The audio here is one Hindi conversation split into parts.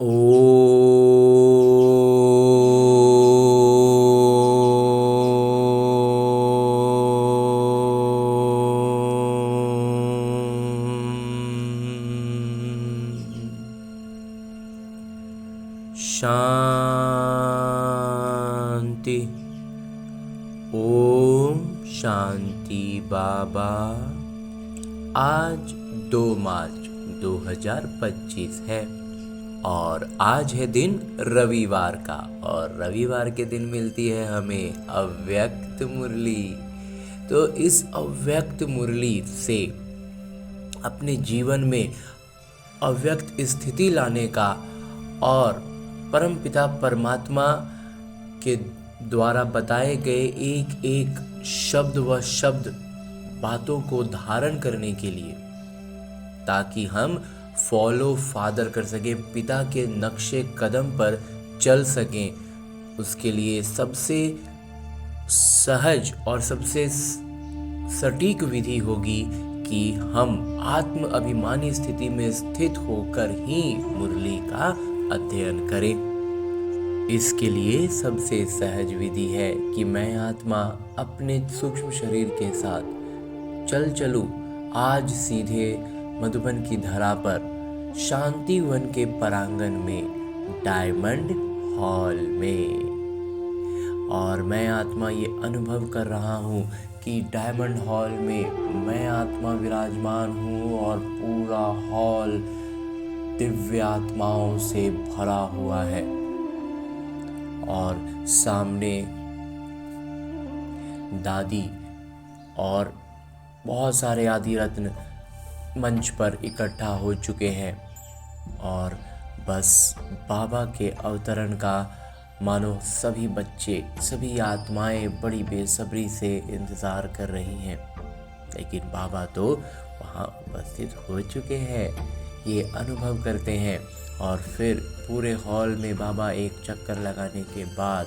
ओ शांति। ओम शांति बाबा। आज 2 मार्च 2025 है और आज है दिन रविवार का, और रविवार के दिन मिलती है हमें अव्यक्त मुरली। तो इस अव्यक्त मुरली से अपने जीवन में अव्यक्त स्थिति लाने का और परमपिता परमात्मा के द्वारा बताए गए एक एक शब्द व शब्द बातों को धारण करने के लिए, ताकि हम फॉलो फादर कर सकें, पिता के नक्शे कदम पर चल सकें। उसके लिए सबसे सहज और सबसे सटीक विधि होगी कि हम आत्म अभिमानी स्थिति में स्थित होकर ही मुरली का अध्ययन करें। इसके लिए सबसे सहज विधि है कि मैं आत्मा अपने सूक्ष्म शरीर के साथ चलूं आज सीधे मधुबन की धरा पर, शांति वन के परांगण में, डायमंड हॉल में। और मैं आत्मा ये अनुभव कर रहा हूँ कि डायमंड हॉल में मैं आत्मा विराजमान हूँ और पूरा हॉल दिव्य आत्माओं से भरा हुआ है। और सामने दादी और बहुत सारे आदि रत्न मंच पर इकट्ठा हो चुके हैं और बस बाबा के अवतरण का मानो सभी बच्चे, सभी आत्माएं बड़ी बेसब्री से इंतज़ार कर रही हैं। लेकिन बाबा तो वहाँ उपस्थित हो चुके हैं, ये अनुभव करते हैं। और फिर पूरे हॉल में बाबा एक चक्कर लगाने के बाद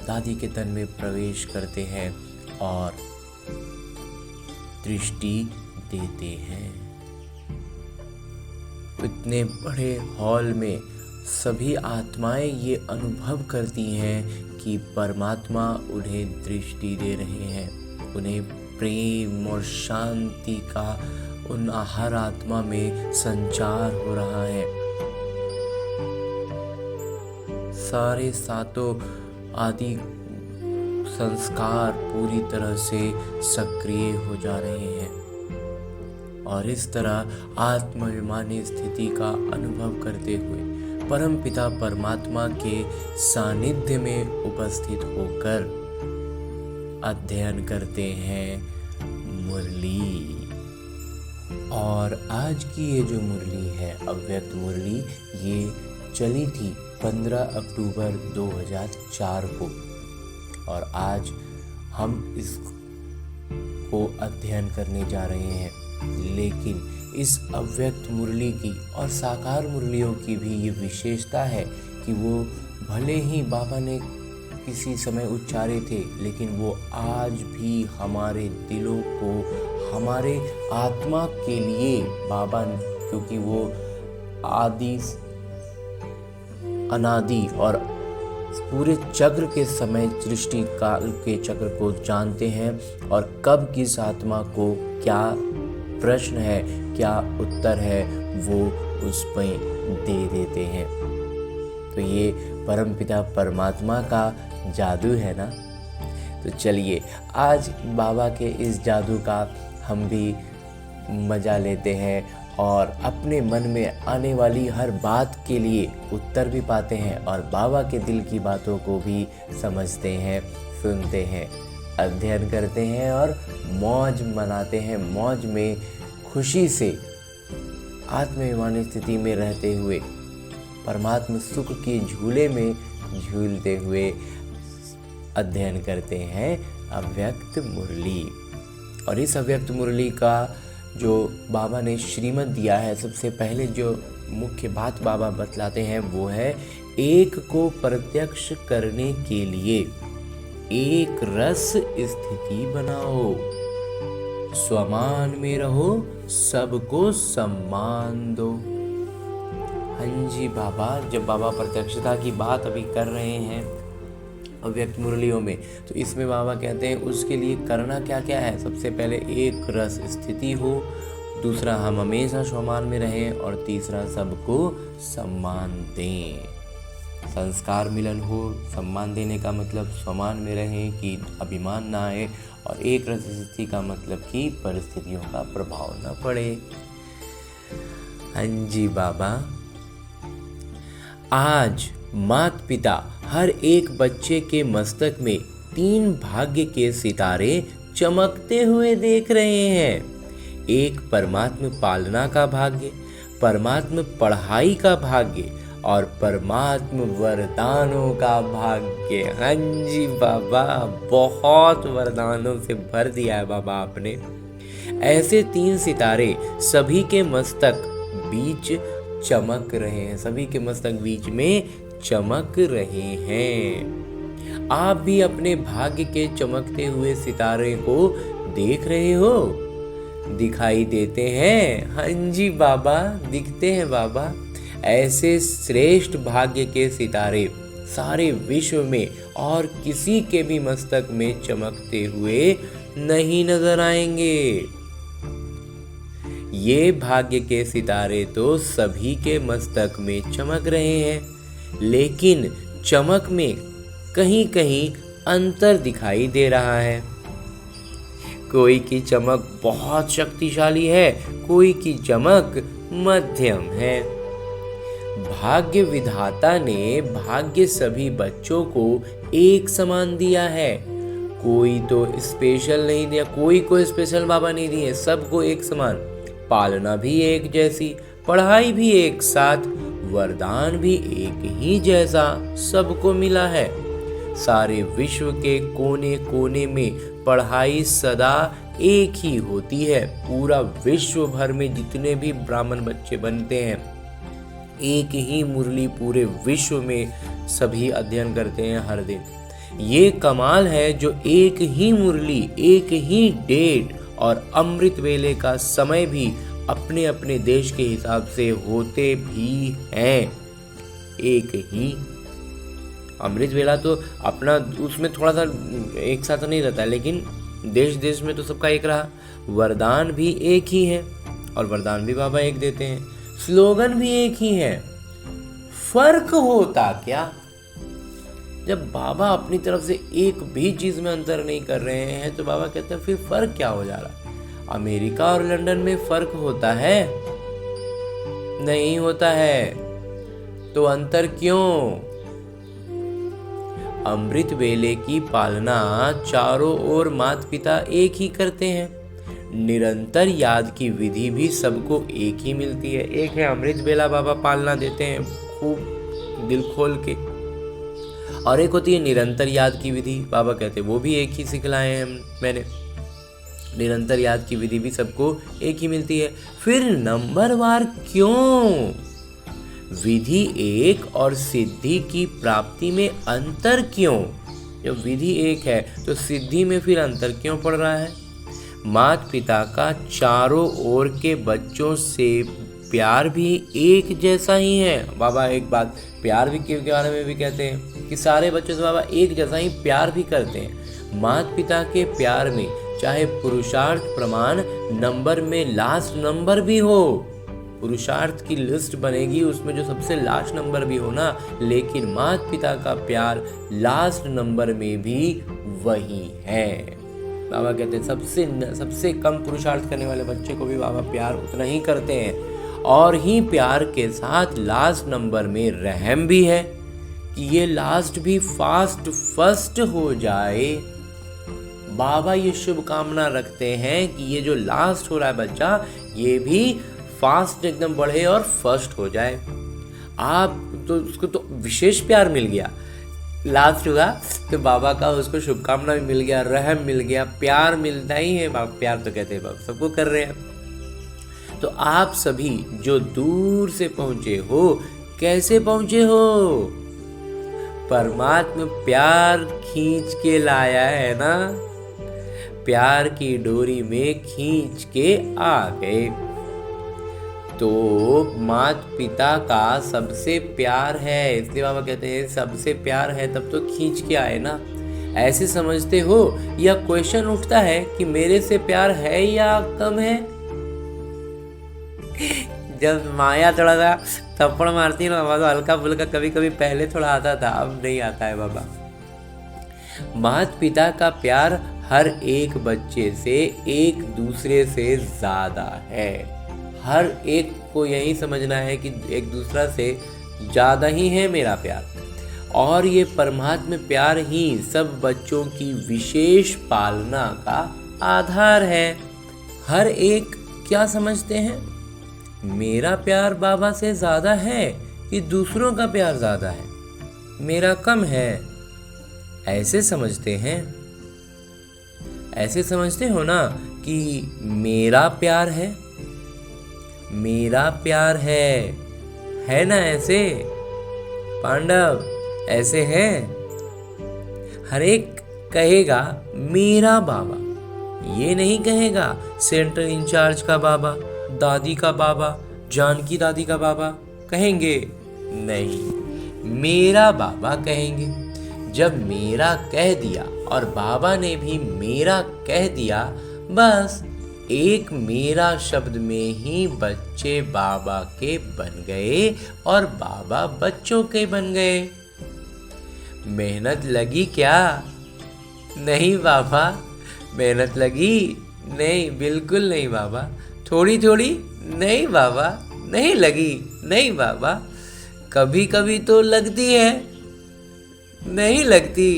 दादी के तन में प्रवेश करते हैं और दृष्टि देते हैं। इतने बड़े हॉल में सभी आत्माएं ये अनुभव करती हैं कि परमात्मा उन्हें दृष्टि दे रहे हैं, उन्हें प्रेम और शांति का उन हर आत्मा में संचार हो रहा है। सारे सातों आदि संस्कार पूरी तरह से सक्रिय हो जा रहे हैं और इस तरह आत्माभिमानी स्थिति का अनुभव करते हुए परमपिता परमात्मा के सानिध्य में उपस्थित होकर अध्ययन करते हैं मुरली। और आज की ये जो मुरली है, अव्यक्त मुरली, ये चली थी 15 अक्टूबर 2004 को और आज हम इसको अध्ययन करने जा रहे हैं। लेकिन इस अव्यक्त मुरली की और साकार मुरलियों की भी ये विशेषता है कि वो भले ही बाबा ने किसी समय उच्चारे थे, लेकिन वो आज भी हमारे दिलों को, हमारे आत्मा के लिए बाबा, क्योंकि वो आदि अनादि और पूरे चक्र के समय सृष्टि काल के चक्र को जानते हैं और कब किस आत्मा को क्या प्रश्न है, क्या उत्तर है, वो उस पर दे देते हैं। तो ये परमपिता परमात्मा का जादू है ना। तो चलिए आज बाबा के इस जादू का हम भी मज़ा लेते हैं और अपने मन में आने वाली हर बात के लिए उत्तर भी पाते हैं और बाबा के दिल की बातों को भी समझते हैं, सुनते हैं, अध्ययन करते हैं और मौज मनाते हैं। मौज में खुशी से आत्माभिमानी स्थिति में रहते हुए परमात्मा सुख के झूले में झूलते हुए अध्ययन करते हैं अव्यक्त मुरली। और इस अव्यक्त मुरली का जो बाबा ने श्रीमत दिया है, सबसे पहले जो मुख्य बात बाबा बतलाते हैं वो है एक को प्रत्यक्ष करने के लिए एक रस स्थिति बनाओ, स्वमान में रहो, सबको सम्मान दो। हाँ जी बाबा, जब बाबा प्रत्यक्षता की बात अभी कर रहे हैं अव्यक्त मुरलियों में, तो इसमें बाबा कहते हैं उसके लिए करना क्या क्या है। सबसे पहले एक रस स्थिति हो, दूसरा हम हमेशा सम्मान में रहें, और तीसरा सबको सम्मान दें। संस्कार मिलन हो, सम्मान देने का मतलब सम्मान में रहें कि अभिमान ना आए, और एक रस स्थिति का मतलब कि परिस्थितियों का प्रभाव न पड़े। हाँ जी बाबा, आज माता पिता हर एक बच्चे के मस्तक में 3 भाग्य के सितारे चमकते हुए देख रहे हैं। एक परमात्म पालना का भाग्य, परमात्म पढ़ाई का भाग्य, और परमात्म वरदानों का भाग्य। हाँ जी बाबा, बहुत वरदानों से भर दिया है बाबा आपने। ऐसे 3 सितारे सभी के मस्तक बीच चमक रहे हैं, सभी के मस्तक बीच में चमक रहे हैं। आप भी अपने भाग्य के चमकते हुए सितारे को देख रहे हो? दिखाई देते हैं? हाँ जी बाबा, दिखते हैं बाबा। ऐसे श्रेष्ठ भाग्य के सितारे सारे विश्व में और किसी के भी मस्तक में चमकते हुए नहीं नजर आएंगे। ये भाग्य के सितारे तो सभी के मस्तक में चमक रहे हैं, लेकिन चमक में कहीं कहीं अंतर दिखाई दे रहा है। कोई की चमक बहुत शक्तिशाली है, कोई की चमक मध्यम है। भाग्य विधाता ने भाग्य सभी बच्चों को एक समान दिया है। कोई तो स्पेशल नहीं दिया, कोई को स्पेशल बाबा नहीं दिए, सबको एक समान। पालना भी एक जैसी, पढ़ाई भी एक साथ, वरदान भी एक ही जैसा सबको मिला है। सारे विश्व के कोने कोने में पढ़ाई सदा एक ही होती है। पूरा विश्व भर में जितने भी ब्राह्मण बच्चे बनते हैं, एक ही मुरली पूरे विश्व में सभी अध्ययन करते हैं हर दिन। ये कमाल है जो एक ही मुरली, एक ही डेट और अमृत वेले का समय भी अपने अपने देश के हिसाब से होते भी हैं। एक ही अमृत वेला तो अपना उसमें थोड़ा सा एक साथ नहीं रहता, लेकिन देश देश में तो सबका एक रहा। वरदान भी एक ही है, और वरदान भी बाबा एक देते हैं। स्लोगन भी एक ही है। फर्क होता क्या? जब बाबा अपनी तरफ से एक भी चीज में अंतर नहीं कर रहे हैं, तो बाबा कहते हैं फिर फर्क क्या हो जा रहा है? अमेरिका और लंदन में फर्क होता है? नहीं होता है। तो अंतर क्यों? अमृत वेले की पालना चारों ओर माता पिता एक ही करते हैं। निरंतर याद की विधि भी सबको एक ही मिलती है। एक है अमृत वेला बाबा पालना देते हैं खूब दिल खोल के, और एक होती है निरंतर याद की विधि। बाबा कहते हैं वो भी एक ही सिखलाए हैं मैंने। निरंतर याद की विधि भी सबको एक ही मिलती है। फिर नंबरवार क्यों? विधि एक और सिद्धि की प्राप्ति में अंतर क्यों? जब विधि एक है तो सिद्धि में फिर अंतर क्यों पड़ रहा है? माता पिता का चारों ओर के बच्चों से प्यार भी एक जैसा ही है। बाबा एक बात प्यार भी के बारे में भी कहते हैं कि सारे बच्चों से बाबा एक जैसा ही प्यार भी करते हैं। माता पिता के प्यार में चाहे पुरुषार्थ प्रमाण नंबर में लास्ट नंबर भी हो, पुरुषार्थ की लिस्ट बनेगी उसमें जो सबसे लास्ट नंबर भी हो ना, लेकिन माता पिता का प्यार लास्ट नंबर में भी वही है। बाबा कहते हैं सबसे कम पुरुषार्थ करने वाले बच्चे को भी बाबा प्यार उतना ही करते हैं, और ही प्यार के साथ लास्ट नंबर में रहम भी है कि ये लास्ट भी फास्ट फर्स्ट हो जाए। बाबा ये शुभकामना रखते हैं कि ये जो लास्ट हो रहा है बच्चा, ये भी फास्ट एकदम बढ़े और फर्स्ट हो जाए। आप तो उसको तो विशेष प्यार मिल गया, लास्ट हुआ तो बाबा का उसको शुभकामना भी मिल गया, रहम मिल गया, प्यार मिलता ही है। बाबा प्यार तो कहते हैं बाबा सबको कर रहे हैं। तो आप सभी जो दूर से पहुंचे हो, कैसे पहुंचे हो? परमात्मा प्यार खींच के लाया है ना, प्यार की डोरी में खींच के आ गए। तो माता पिता का सबसे प्यार है, इसलिए बाबा कहते हैं सबसे प्यार है तब तो खींच के आए ना। ऐसे समझते हो या क्वेश्चन उठता है कि मेरे से प्यार है या कम है। जब माया थोड़ा सा थप्पड़ मारती है ना बाबा, तो हल्का फुल्का कभी कभी पहले थोड़ा आता था, अब नहीं आता है बाबा। माता पिता का प्यार हर एक बच्चे से एक दूसरे से ज्यादा है। हर एक को यही समझना है कि एक दूसरा से ज्यादा ही है मेरा प्यार, और ये परमात्मा प्यार ही सब बच्चों की विशेष पालना का आधार है। हर एक क्या समझते हैं, मेरा प्यार बाबा से ज्यादा है कि दूसरों का प्यार ज्यादा है, मेरा कम है, ऐसे समझते हैं। ऐसे समझते हो ना कि मेरा प्यार है, मेरा प्यार है ना। ऐसे पांडव ऐसे है। हर एक कहेगा मेरा बाबा, ये नहीं कहेगा सेंट्रल इंचार्ज का बाबा, दादी का बाबा, जानकी दादी का बाबा कहेंगे, नहीं, मेरा बाबा कहेंगे। जब मेरा कह दिया और बाबा ने भी मेरा कह दिया, बस एक मेरा शब्द में ही बच्चे बाबा के बन गए और बाबा बच्चों के बन गए। मेहनत लगी क्या? नहीं बाबा, मेहनत लगी नहीं, बिल्कुल नहीं बाबा। थोड़ी थोड़ी नहीं बाबा, नहीं लगी नहीं बाबा। कभी कभी तो लगती है, नहीं लगती,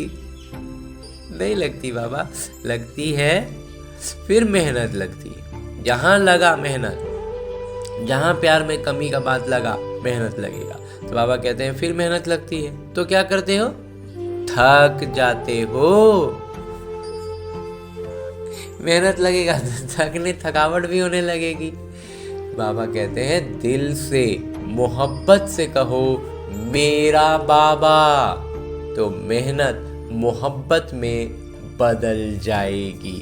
नहीं लगती बाबा, लगती है, फिर मेहनत लगती है। जहाँ लगा मेहनत, जहाँ प्यार में कमी का बात लगा मेहनत लगेगा। तो बाबा कहते हैं फिर मेहनत लगती है, तो क्या करते हो? थक जाते हो। मेहनत लगेगा तो थकने, थकावट भी होने लगेगी। बाबा कहते हैं दिल से मोहब्बत से कहो मेरा बाबा, तो मेहनत मोहब्बत में बदल जाएगी।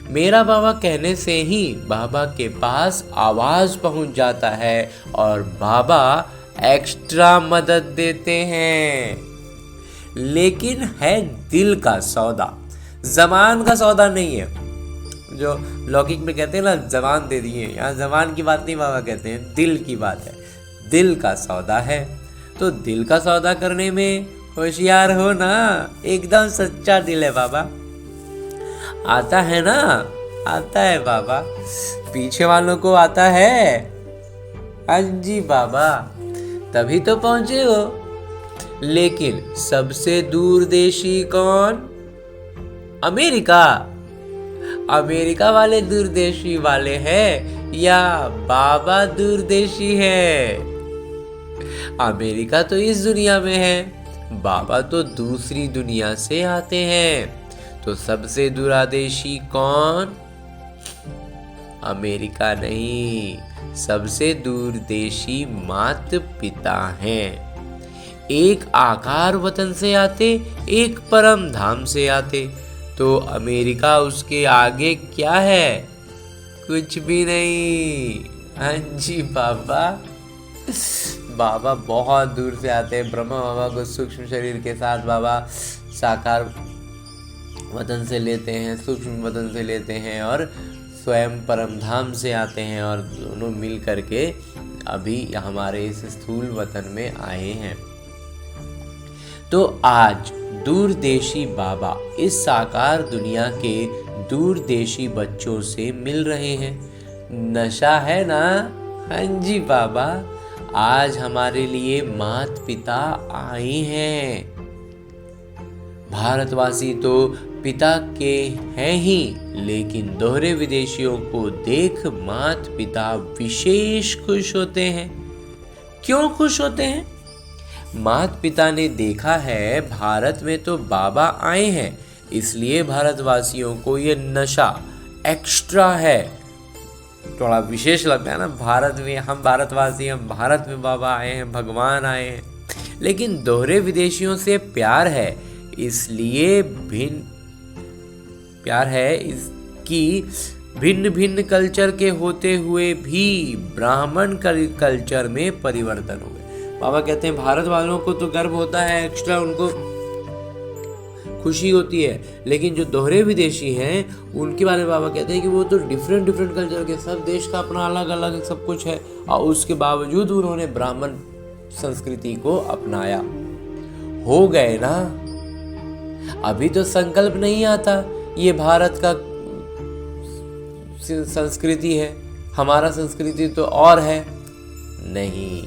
मेरा बाबा कहने से ही बाबा के पास आवाज पहुंच जाता है और बाबा एक्स्ट्रा मदद देते हैं। लेकिन है दिल का सौदा, जबान का सौदा नहीं है। जो लौकिक में कहते हैं ना जबान दे दिए, यहाँ जबान की बात नहीं बाबा कहते हैं, दिल की बात है। दिल का सौदा है, तो दिल का सौदा करने में होशियार हो ना, एकदम सच्चा दिल है बाबा। आता है ना, आता है बाबा, पीछे वालों को आता है। हाँ जी बाबा, तभी तो पहुंचे हो। लेकिन सबसे दूरदेशी कौन? अमेरिका। अमेरिका वाले दूरदेशी वाले हैं या बाबा दूरदेशी है? अमेरिका तो इस दुनिया में है, बाबा तो दूसरी दुनिया से आते हैं। तो सबसे दूरदेशी कौन? अमेरिका नहीं, सबसे दूरदेशी माता पिता हैं। एक आकार वतन से आते, एक परम धाम से आते। तो अमेरिका उसके आगे क्या है? कुछ भी नहीं। हाँ जी बाबा, बाबा बहुत दूर से आते हैं। ब्रह्मा बाबा को सूक्ष्म शरीर के साथ बाबा साकार वतन से लेते हैं, सूक्ष्म वतन से लेते हैं और स्वयं परम धाम से आते हैं, और दोनों मिल करके अभी हमारे इस स्थूल वतन में आए हैं। तो आज दूरदेशी बाबा इस साकार दुनिया के दूरदेशी बच्चों से मिल रहे हैं। नशा है ना? हाँ जी बाबा, आज हमारे लिए माता पिता आए हैं। भारतवासी तो पिता के हैं ही, लेकिन दोहरे विदेशियों को देख माता पिता विशेष खुश होते हैं। क्यों खुश होते हैं? माता पिता ने देखा है भारत में तो बाबा आए हैं, इसलिए भारतवासियों को ये नशा एक्स्ट्रा है, थोड़ा विशेष लगता है ना। भारत में हम भारतवासी, हम भारत में बाबा आए हैं, भगवान आए हैं। लेकिन दोहरे विदेशियों से प्यार है, इसलिए भिन्न प्यार है इसकी भिन्न भिन्न कल्चर के होते हुए भी ब्राह्मण कल्चर में परिवर्तन हो गए। बाबा कहते हैं भारत वालों को तो गर्व होता है, एक्स्ट्रा उनको खुशी होती है, लेकिन जो दोहरे विदेशी हैं उनके बारे में बाबा कहते हैं कि वो तो डिफरेंट कल्चर के, सब देश का अपना अलग अलग सब कुछ है, और उसके बावजूद उन्होंने ब्राह्मण संस्कृति को अपनाया। हो गए ना। अभी तो संकल्प नहीं आता ये भारत का संस्कृति है, हमारा संस्कृति तो और है। नहीं,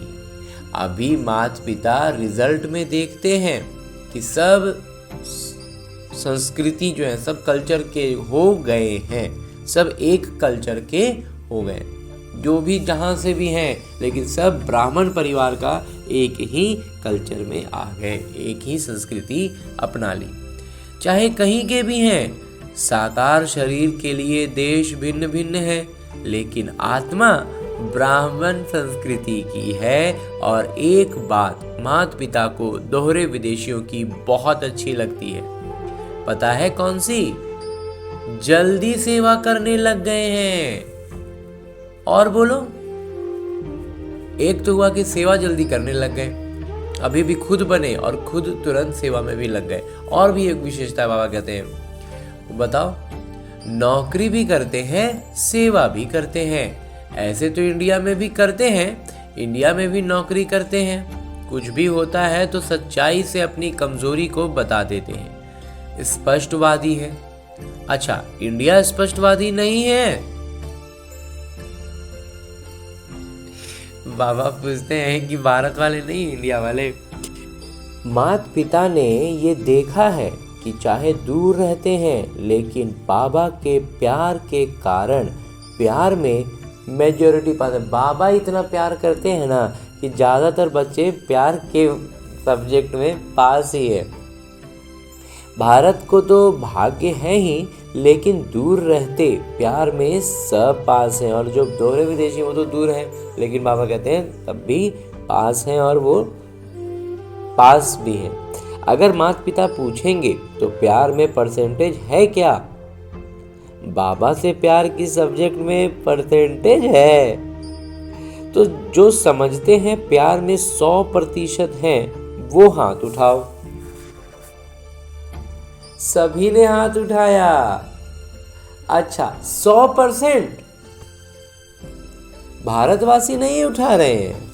अभी माता पिता रिजल्ट में देखते हैं कि सब संस्कृति जो है सब कल्चर के हो गए हैं, सब एक कल्चर के हो गए, जो भी जहाँ से भी हैं, लेकिन सब ब्राह्मण परिवार का एक ही कल्चर में आ गए, एक ही संस्कृति अपना ली। चाहे कहीं के भी हैं, साकार शरीर के लिए देश भिन्न भिन्न है, लेकिन आत्मा ब्राह्मण संस्कृति की है। और एक बात माता पिता को दोहरे विदेशियों की बहुत अच्छी लगती है, पता है कौन सी? जल्दी सेवा करने लग गए हैं। और बोलो, एक तो हुआ कि सेवा जल्दी करने लग गए, अभी भी खुद बने और खुद तुरंत सेवा में भी लग गए। और भी एक विशेषता बाबा कहते हैं, बताओ, नौकरी भी करते हैं, सेवा भी करते हैं। ऐसे तो इंडिया में भी करते हैं, इंडिया में भी नौकरी करते हैं, कुछ भी होता है तो सच्चाई से अपनी कमजोरी को बता देते हैं, स्पष्टवादी है। अच्छा, इंडिया स्पष्टवादी नहीं है? बाबा पूछते हैं कि भारत वाले नहीं, इंडिया वाले। माता पिता ने ये देखा है कि चाहे दूर रहते हैं, लेकिन बाबा के प्यार के कारण प्यार में मेजॉरिटी पाते हैं। बाबा इतना प्यार करते हैं ना कि ज़्यादातर बच्चे प्यार के सब्जेक्ट में पास ही है। भारत को तो भाग्य है ही, लेकिन दूर रहते प्यार में सब पास हैं। और जो दोहरे विदेशी वो तो दूर हैं, लेकिन बाबा कहते हैं तब भी पास हैं, और वो पास भी हैं। अगर माता पिता पूछेंगे तो प्यार में परसेंटेज है क्या? बाबा से प्यार की सब्जेक्ट में परसेंटेज है। तो जो समझते हैं प्यार में 100% है, वो हाथ उठाओ। सभी ने हाथ उठाया। अच्छा, 100% भारतवासी नहीं उठा रहे हैं।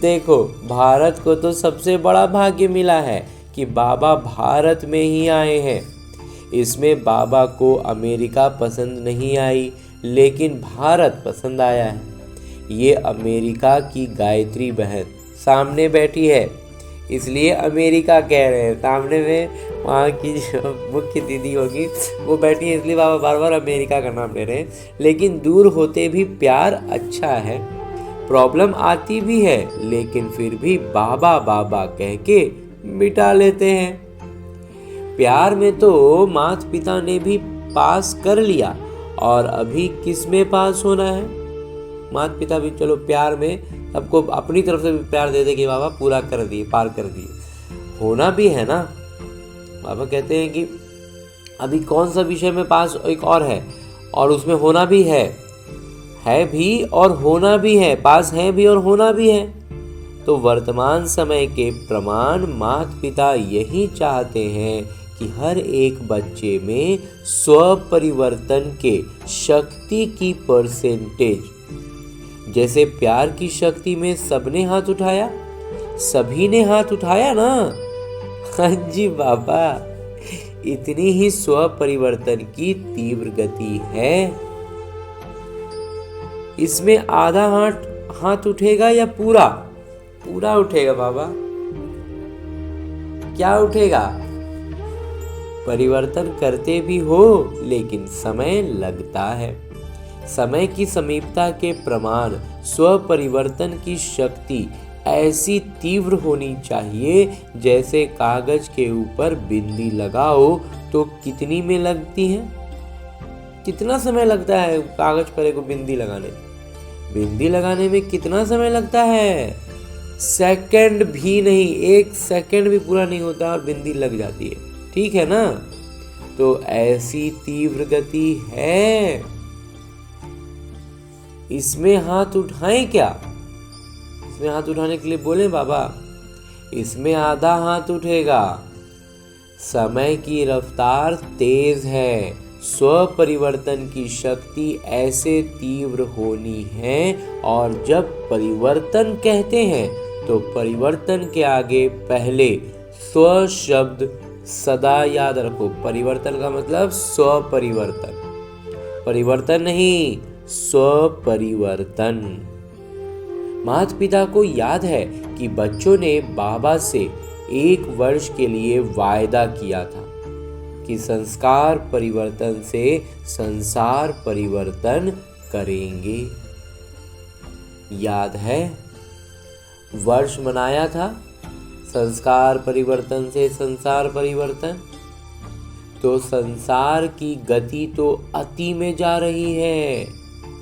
देखो, भारत को तो सबसे बड़ा भाग्य मिला है कि बाबा भारत में ही आए हैं। इसमें बाबा को अमेरिका पसंद नहीं आई, लेकिन भारत पसंद आया है। ये अमेरिका की गायत्री बहन सामने बैठी है, इसलिए अमेरिका कह रहे हैं। सामने में वहाँ की जो मुख्य दीदी होगी वो बैठी है, इसलिए बाबा बार बार अमेरिका का नाम ले रहे हैं। लेकिन दूर होते भी प्यार अच्छा है। प्रॉब्लम आती भी है, लेकिन फिर भी बाबा बाबा कह के मिटा लेते हैं। प्यार में तो माता पिता ने भी पास कर लिया, और अभी किस में पास होना है? माता पिता भी चलो प्यार में सबको अपनी तरफ से भी प्यार दे दे कि बाबा पूरा कर दिए, पार कर दिए। होना भी है ना। बाबा कहते हैं कि अभी कौन सा विषय में पास एक और है, और उसमें होना भी है भी और होना भी है, पास है भी और होना भी है। तो वर्तमान समय के प्रमाण माता पिता यही चाहते हैं कि हर एक बच्चे में स्व परिवर्तन के शक्ति की परसेंटेज, जैसे प्यार की शक्ति में सबने हाथ उठाया, सभी ने हाथ उठाया ना। हाँ जी बाबा, इतनी ही स्व परिवर्तन की तीव्र गति है। इसमें आधा हाथ उठेगा या पूरा? पूरा उठेगा बाबा। क्या उठेगा? परिवर्तन करते भी हो, लेकिन समय लगता है। समय की समीपता के प्रमाण स्व परिवर्तन की शक्ति ऐसी तीव्र होनी चाहिए जैसे कागज के ऊपर बिंदी लगाओ तो कितनी में लगती है? कितना समय लगता है कागज पर एक बिंदी लगाने? बिंदी लगाने में कितना समय लगता है? सेकंड भी नहीं, 1 सेकंड भी पूरा नहीं होता और बिंदी लग जाती है। ठीक है ना? तो ऐसी तीव्र गति है, इसमें हाथ उठाएं क्या? इसमें हाथ उठाने के लिए बोले बाबा, इसमें आधा हाथ उठेगा। समय की रफ्तार तेज है, स्व परिवर्तन की शक्ति ऐसे तीव्र होनी है, और जब परिवर्तन कहते हैं तो परिवर्तन के आगे पहले स्व शब्द सदा याद रखो। परिवर्तन का मतलब स्व परिवर्तन, परिवर्तन नहीं, स्व परिवर्तन। माता पिता को याद है कि बच्चों ने बाबा से 1 वर्ष के लिए वायदा किया था कि संस्कार परिवर्तन से संसार परिवर्तन करेंगे। याद है, वर्ष मनाया था संस्कार परिवर्तन से संसार परिवर्तन। तो संसार की गति तो अति में जा रही है,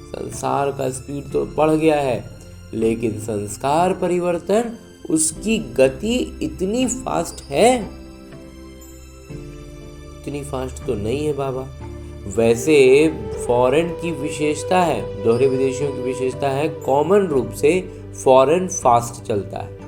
संसार का स्पीड तो बढ़ गया है, लेकिन संस्कार परिवर्तन उसकी गति इतनी फास्ट है, इतनी फास्ट तो नहीं है बाबा। वैसे फॉरेन की विशेषता है, दोहरे विदेशियों की विशेषता है, कॉमन रूप से फॉरेन फास्ट चलता है,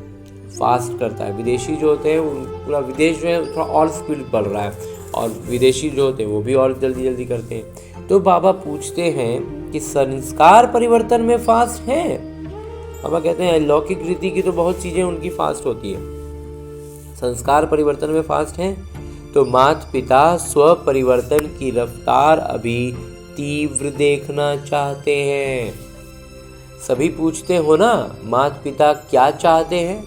फास्ट करता है। विदेशी जो होते हैं पूरा विदेश जो है थोड़ा और स्पीड बढ़ रहा है, और विदेशी जो होते हैं वो भी और जल्दी जल्दी करते हैं। तो बाबा पूछते हैं कि संस्कार परिवर्तन में फास्ट है? बाबा कहते हैं लौकिक रीति की तो बहुत चीजें उनकी फास्ट होती है, संस्कार परिवर्तन में फास्ट है। तो माता पिता स्व परिवर्तन की रफ्तार अभी तीव्र देखना चाहते हैं। सभी पूछते हो ना, माता पिता क्या चाहते हैं?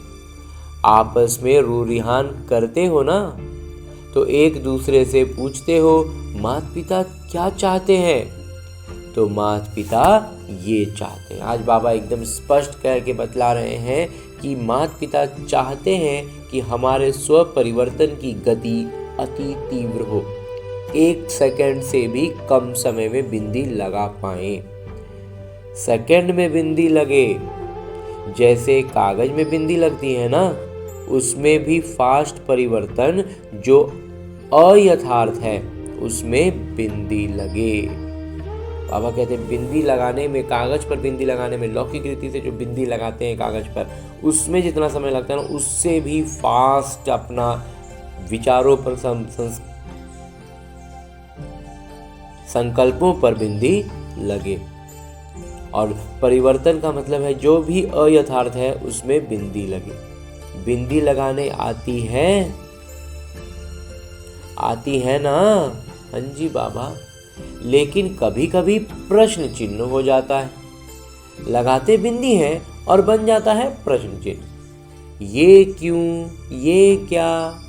आपस में रूरिहान करते हो ना, तो एक दूसरे से पूछते हो माता पिता क्या चाहते हैं? तो माता पिता ये चाहते हैं। आज बाबा एकदम स्पष्ट करके बतला रहे हैं कि माता पिता चाहते हैं कि हमारे स्व परिवर्तन की गति अति तीव्र हो, 1 सेकंड से भी कम समय में बिंदी लगा पाए। सेकंड में बिंदी लगे, जैसे कागज में बिंदी लगती है ना, उसमें भी फास्ट परिवर्तन जो अयथार्थ है उसमें बिंदी लगे। बाबा कहते हैं बिंदी लगाने में, कागज पर बिंदी लगाने में, लौकिक रीति से जो बिंदी लगाते हैं कागज पर, उसमें जितना समय लगता है ना, उससे भी फास्ट अपना विचारों पर संकल्पों पर बिंदी लगे। और परिवर्तन का मतलब है जो भी अयथार्थ है उसमें बिंदी लगे। बिंदी लगाने आती है ना? हाँ जी बाबा। लेकिन कभी कभी प्रश्न चिन्ह हो जाता है, लगाते बिंदी है और बन जाता है प्रश्न चिन्ह। ये क्यों, ये क्या,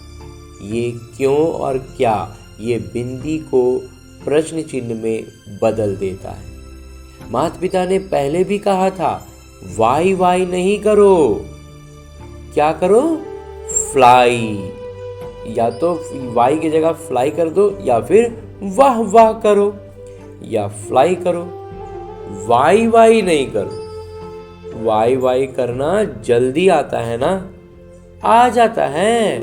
ये क्यों और क्या, ये बिंदी को प्रश्न चिन्ह में बदल देता है। माता पिता ने पहले भी कहा था वाई वाई नहीं करो, क्या करो? फ्लाई। या तो वाई की जगह फ्लाई कर दो, या फिर वाह वाह करो, या फ्लाई करो। वाई वाई नहीं करो। वाई वाई करना जल्दी आता है ना, आ जाता है।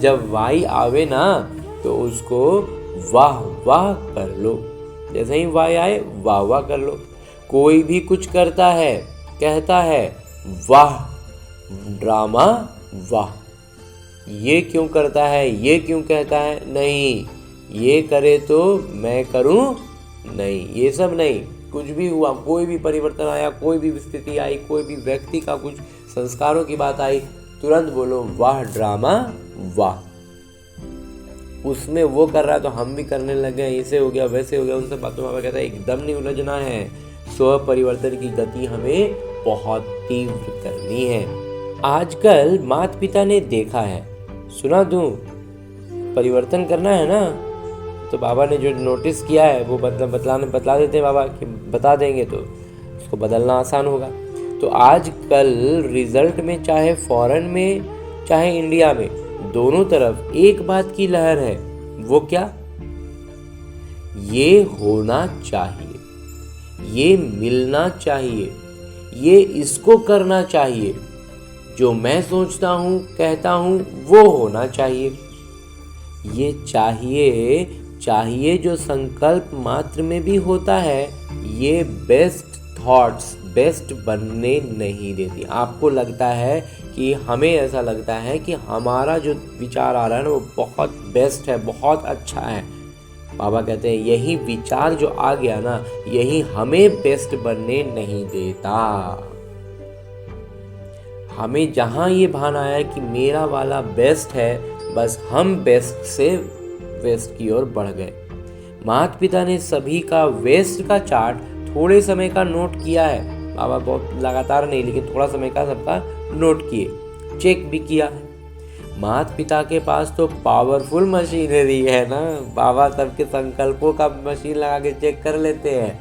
जब वाई आवे ना तो उसको वाह वाह कर लो, जैसे ही वाई आए वाह वाह कर लो। कोई भी कुछ करता है, कहता है वाह, ड्रामा वाह। ये क्यों करता है, ये क्यों कहता है? नहीं, ये करे तो मैं करूं नहीं, ये सब नहीं। कुछ भी हुआ, कोई भी परिवर्तन आया, कोई भी स्थिति आई, कोई भी व्यक्ति का कुछ संस्कारों की बात आई, तुरंत बोलो वाह ड्रामा वाह। उसमें वो कर रहा है तो हम भी करने लगे, ऐसे हो गया वैसे हो गया, उन सब बातों में कहता है एकदम नहीं उलझना है। स्व परिवर्तन की गति हमें बहुत तीव्र करनी है। आजकल माता पिता ने देखा है, सुना दूं, परिवर्तन करना है ना, तो बाबा ने जो नोटिस किया है वो बतला देते हैं बाबा कि बता देंगे तो उसको बदलना आसान होगा। तो आजकल रिजल्ट में, चाहे फॉरेन में चाहे इंडिया में, दोनों तरफ एक बात की लहर है। वो क्या? ये होना चाहिए, ये मिलना चाहिए, ये इसको करना चाहिए, जो मैं सोचता हूं कहता हूं वो होना चाहिए। ये चाहिए चाहिए जो संकल्प मात्र में भी होता है, ये बेस्ट थॉट्स बेस्ट बनने नहीं देती। आपको लगता है कि हमें ऐसा लगता है कि हमारा जो विचार आ रहा है ना वो बहुत बेस्ट है, बहुत अच्छा है। बाबा कहते हैं यही विचार जो आ गया ना, यही हमें बेस्ट बनने नहीं देता। हमें जहां ये भान आया कि मेरा वाला बेस्ट है, बस हम बेस्ट से वेस्ट की ओर बढ़ गए। माता पिता ने सभी का वेस्ट का चार्ट थोड़े समय का नोट किया है। बाबा बहुत लगातार नहीं, लेकिन थोड़ा समय का सबका नोट किए, चेक भी किया है। माता पिता के पास तो पावरफुल मशीनरी है ना, बाबा सबके संकल्पों का मशीन लगा के चेक कर लेते हैं।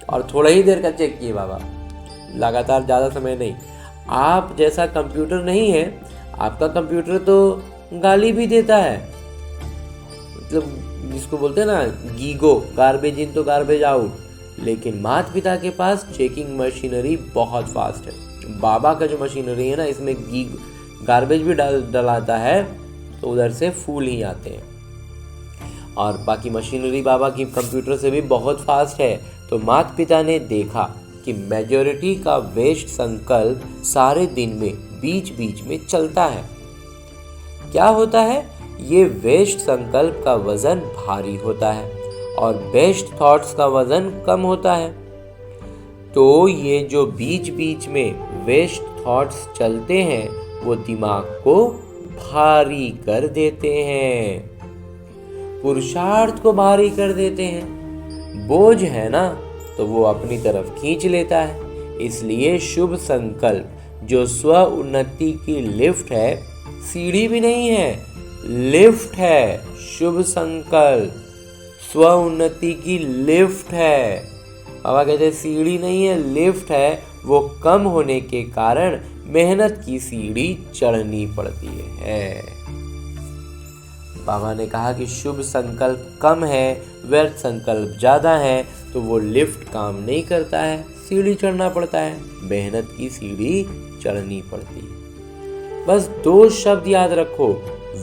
और थोड़ा ही देर का चेक किए बाबा, लगातार ज़्यादा समय नहीं। आप जैसा कंप्यूटर नहीं है, आपका कंप्यूटर तो गाली भी देता है, मतलब जिसको बोलते हैं ना गीगो, गार्बेज इन तो गार्बेज आउट। लेकिन माता पिता के पास चेकिंग मशीनरी बहुत फास्ट है। बाबा का जो मशीनरी है ना, इसमें गार्बेज भी डलाता है तो उधर से फूल ही आते हैं। और बाकी मशीनरी बाबा की कंप्यूटर से भी बहुत फास्ट है। तो माता पिता ने देखा कि मेजॉरिटी का वेस्ट संकल्प सारे दिन में बीच बीच में चलता है। क्या होता है? ये वेस्ट संकल्प का वजन भारी होता है और बेस्ट थॉट्स का वजन कम होता है। तो ये जो बीच बीच में वेस्ट थॉट्स चलते हैं वो दिमाग को भारी कर देते हैं, पुरुषार्थ को भारी कर देते हैं। बोझ है ना तो वो अपनी तरफ खींच लेता है। इसलिए शुभ संकल्प जो स्व उन्नति की लिफ्ट है, सीढ़ी भी नहीं है, लिफ्ट है। शुभ संकल्प स्व उन्नति की लिफ्ट है। बाबा कहते हैं सीढ़ी नहीं है, लिफ्ट है। वो कम होने के कारण मेहनत की सीढ़ी चढ़नी पड़ती है। बाबा ने कहा कि शुभ संकल्प कम है, व्यर्थ संकल्प ज्यादा है, तो वो लिफ्ट काम नहीं करता है, सीढ़ी चढ़ना पड़ता है, मेहनत की सीढ़ी चढ़नी पड़ती है। बस 2 शब्द याद रखो,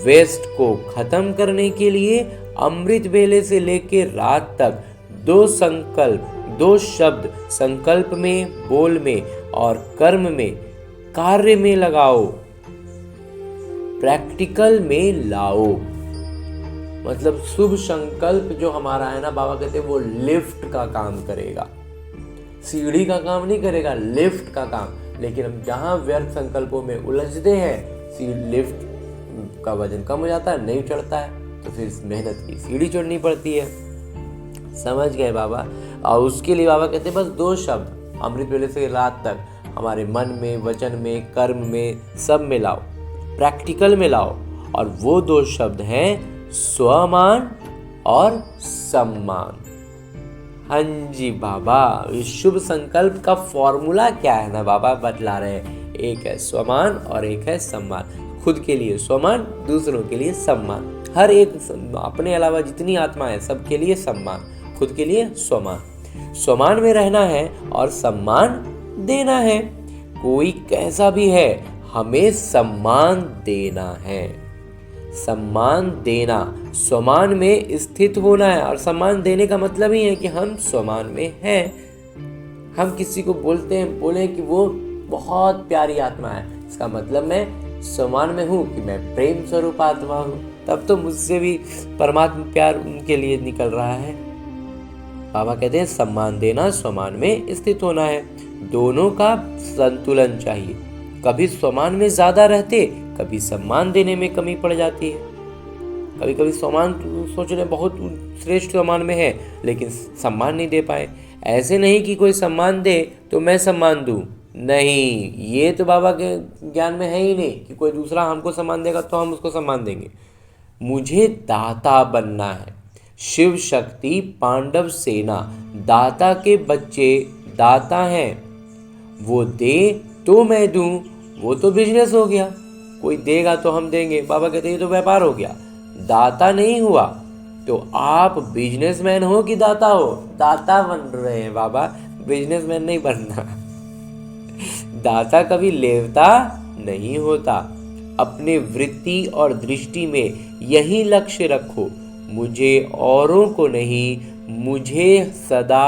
वेस्ट को खत्म करने के लिए अमृत वेले से लेके रात तक 2 संकल्प, 2 शब्द संकल्प में, बोल में और कर्म में, कार्य में लगाओ, प्रैक्टिकल में लाओ। मतलब शुभ संकल्प जो हमारा है ना, बाबा कहते हैं वो लिफ्ट का काम करेगा, सीढ़ी का काम नहीं करेगा, लिफ्ट का काम। लेकिन हम जहां व्यर्थ संकल्पों में उलझते हैं, लिफ्ट का वजन कम हो जाता है, नहीं चढ़ता है, तो फिर मेहनत की सीढ़ी चढ़नी पड़ती है। समझ गए बाबा? और उसके लिए बाबा कहते हैं बस 2 शब्द अमृत वेले से रात तक हमारे मन में, वचन में, कर्म में, सब में लाओ, प्रैक्टिकल में लाओ। और वो 2 शब्द हैं स्वमान और सम्मान। हाँ जी बाबा, इस शुभ संकल्प का फॉर्मूला क्या है ना, बाबा बतला रहे हैं। एक है स्वमान और एक है सम्मान। खुद के लिए स्वमान, दूसरों के लिए सम्मान। हर एक अपने अलावा जितनी आत्मा है सबके लिए सम्मान, खुद के लिए स्वमान। स्वमान में रहना है और सम्मान देना है। कोई कैसा भी है, हमें सम्मान देना है। सम्मान देना, स्वमान में स्थित होना है। और सम्मान देने का मतलब ही है कि हम स्वमान में हैं। हम किसी को बोले कि वो बहुत प्यारी आत्मा है, इसका मतलब मैं स्वमान में हूँ कि मैं प्रेम स्वरूप आत्मा हूँ, तब तो मुझसे भी परमात्मा प्यार उनके लिए निकल रहा है। बाबा कहते हैं सम्मान देना, स्वमान में स्थित होना है। दोनों का संतुलन चाहिए। कभी स्वमान में ज्यादा रहते, कभी सम्मान देने में कमी पड़ जाती है। कभी कभी सम्मान सोच रहे बहुत श्रेष्ठ सम्मान में है, लेकिन सम्मान नहीं दे पाए। ऐसे नहीं कि कोई सम्मान दे तो मैं सम्मान दूं, नहीं, ये तो बाबा के ज्ञान में है ही नहीं कि कोई दूसरा हमको सम्मान देगा तो हम उसको सम्मान देंगे। मुझे दाता बनना है। शिव शक्ति पांडव सेना दाता के बच्चे दाता हैं। वो दे तो मैं दूं, वो तो बिजनेस हो गया। कोई देगा तो हम देंगे, बाबा कहते हैं ये तो व्यापार हो गया, दाता नहीं हुआ। तो आप बिजनेसमैन हो कि दाता हो? दाता बन रहे हैं बाबा, बिजनेसमैन नहीं बनना। दाता कभी लेवता नहीं होता। अपने वृत्ति और दृष्टि में यही लक्ष्य रखो, मुझे औरों को नहीं, मुझे सदा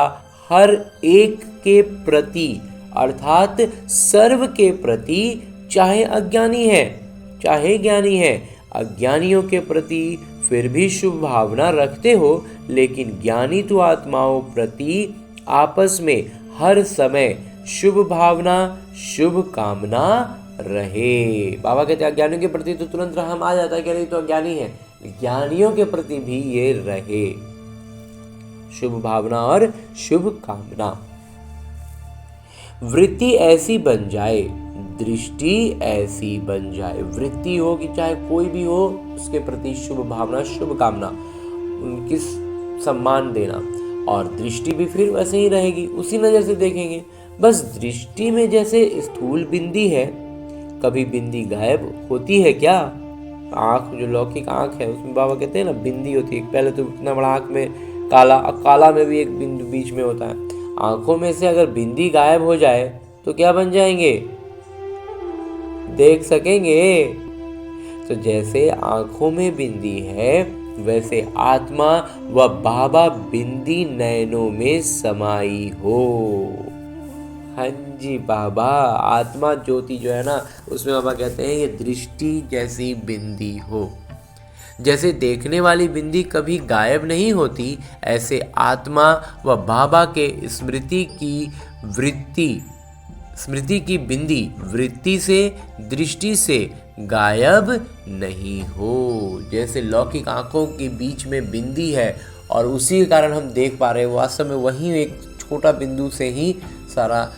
हर एक के प्रति अर्थात सर्व के प्रति, चाहे अज्ञानी है चाहे ज्ञानी है। अज्ञानियों के प्रति फिर भी शुभ भावना रखते हो, लेकिन ज्ञानी तो आत्माओं प्रति आपस में हर समय शुभ भावना शुभ कामना रहे। बाबा कहते हैं अज्ञानियों के प्रति तो तुरंत रहम आ जाता है कि नहीं तो अज्ञानी है, ज्ञानियों के प्रति भी ये रहे शुभ भावना और शुभ कामना। वृत्ति ऐसी बन जाए, दृष्टि ऐसी बन जाए। वृत्ति हो कि चाहे कोई भी हो, उसके प्रति शुभ भावना शुभ कामना, उनकी सम्मान देना, और दृष्टि भी फिर वैसे ही रहेगी, उसी नजर से देखेंगे। बस दृष्टि में जैसे स्थूल बिंदी है, कभी बिंदी गायब होती है क्या? आंख जो लौकिक आंख है उसमें बाबा कहते हैं ना बिंदी होती है। पहले तो इतना बड़ा आंख में काला में भी एक बिंदु बीच में होता है। आंखों में से अगर बिंदी गायब हो जाए तो क्या बन जाएंगे? देख सकेंगे। तो जैसे आंखों में बिंदी है, वैसे आत्मा व बाबा बिंदी नयनों में समाई हो। हाँ जी बाबा, आत्मा ज्योति जो है ना, उसमें बाबा कहते हैं ये दृष्टि जैसी बिंदी हो। जैसे देखने वाली बिंदी कभी गायब नहीं होती, ऐसे आत्मा व बाबा के स्मृति की बिंदी वृत्ति से दृष्टि से गायब नहीं हो। जैसे लौकिक आंखों के बीच में बिंदी है और उसी के कारण हम देख पा रहे हैं, वास्तव में वही एक छोटा बिंदु से ही सारा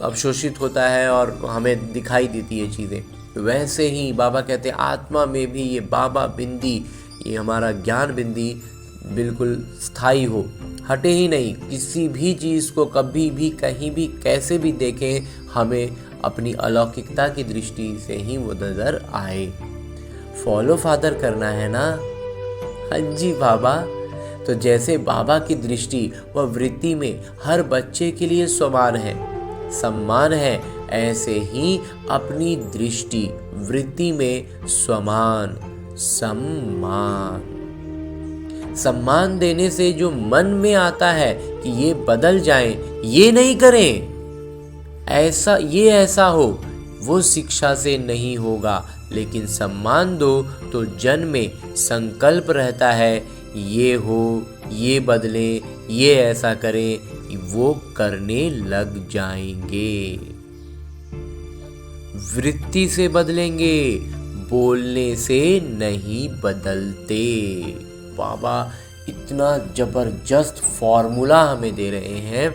अवशोषित होता है और हमें दिखाई देती है चीज़ें। वैसे ही बाबा कहते हैं आत्मा में भी ये बाबा बिंदी, ये हमारा ज्ञान बिंदी बिल्कुल स्थायी हो, हटे ही नहीं। किसी भी चीज़ को कभी भी कहीं भी कैसे भी देखें, हमें अपनी अलौकिकता की दृष्टि से ही वो नजर आए। फॉलो फादर करना है ना। हाँ जी बाबा। तो जैसे बाबा की दृष्टि व वृत्ति में हर बच्चे के लिए समान है, सम्मान है, ऐसे ही अपनी दृष्टि वृत्ति में समान सम्मान देने से जो मन में आता है कि ये बदल जाए, ये नहीं करें, ऐसा हो, वो शिक्षा से नहीं होगा। लेकिन सम्मान दो तो जन में संकल्प रहता है, ये हो, ये बदले, ये ऐसा करें, वो करने लग जाएंगे। वृत्ति से बदलेंगे, बोलने से नहीं बदलते। बाबा इतना जबरदस्त फॉर्मूला हमें दे रहे हैं।